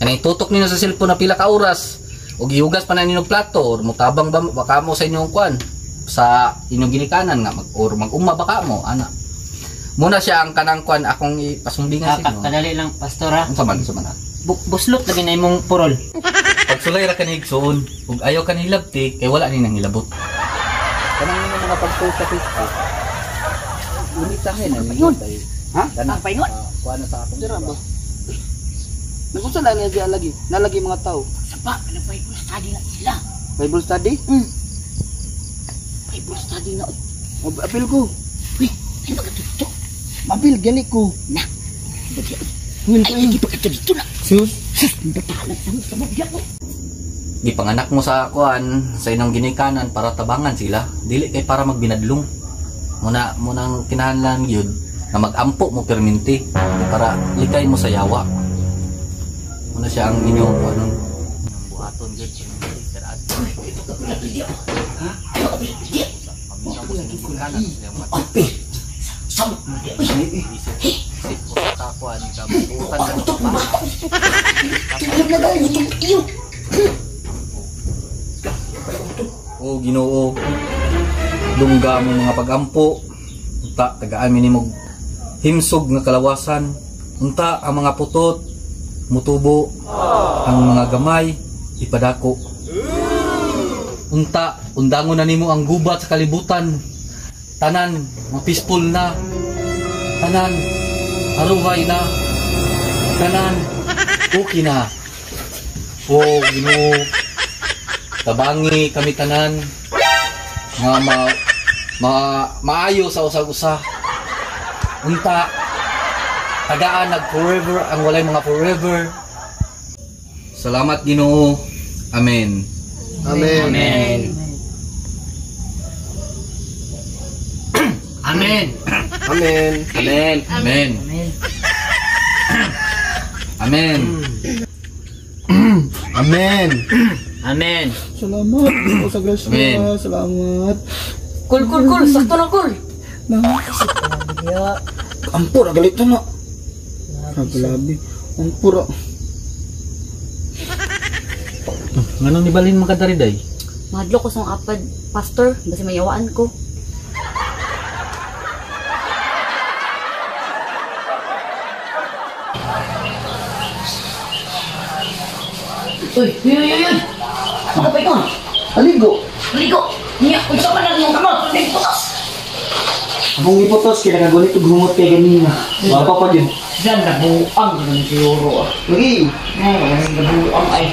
Kanang tutok ninyo sa cellphone na pila ka oras. O gihugas pa na ninyo plato or mutabang ba baka mo sa inyong kwan sa inyong ginikanan nga or mag-umma baka mo ana. Muna siya ang kanang kwan akong ipasumbingan sa inyo. Kadali lang pastor ha. Unsa man? Buslot lagi na imong purol. Pagsulay ra kanig suon, ug ayaw ka nilabti kay wala ni nang hilabot. Kanang mga pag-post sa Facebook. Unitahin na yun. Ha? Ang paingon? Kuha na sa akong Dira ba? Nagunsa lang niya lagi? Nalagi mga tao. Sapa, Bible study na sila. Bible study? Bible study na. Apil ko. Uy, ay magkatuto. Apil, gani ko. Na. Wil ko Hindi pa ka dito na. Sus? Batahalan sa mabya ko. gipanganak mo sa kuan sa inyong ginikanan para tabangan sila dili kay para magbinadlong munang kinahanglan gyud na magampo mo perminti para likay mo sa yawa muna siya ang inyong anong buhaton gyud O Ginoo, lungga mo mga pagampo, unta tagaan mi nimog himsog nga kalawasan, unta ang mga putot mutubo, ang mga gamay ipadako. Unta undangon na nimo ang gubat sa kalibutan. Tanan mapispol na. Tanan aruhay na. Tanan okay na. O Ginoo, tabangi kami tanan nga maayo sa usag-usa. Unta tagaan nag forever ang walay mga forever. Salamat Ginoo. Amen. Amen. Amen. Amen. Amen. Amen. Amen. Amen. Amen. Amen. Salamat. O sa grasya. Amen. Salamat. Kul, sakto na kul. Ampura, galito na. Labi. Ampura. Nganong nibalhin mo kadari day? Madlo ko sa apad, pastor, basi mayawaan ko. Uy. Ano pa ito? Aligo. Ligo. Niya, unsa man lang yung kamot, hindi putos. Abong ipotos, kinagagulit ito gumot kay ganina. Wapa pa dyan. Diyan, nabuang ko ng siguro. Lagi. Nabuang ay.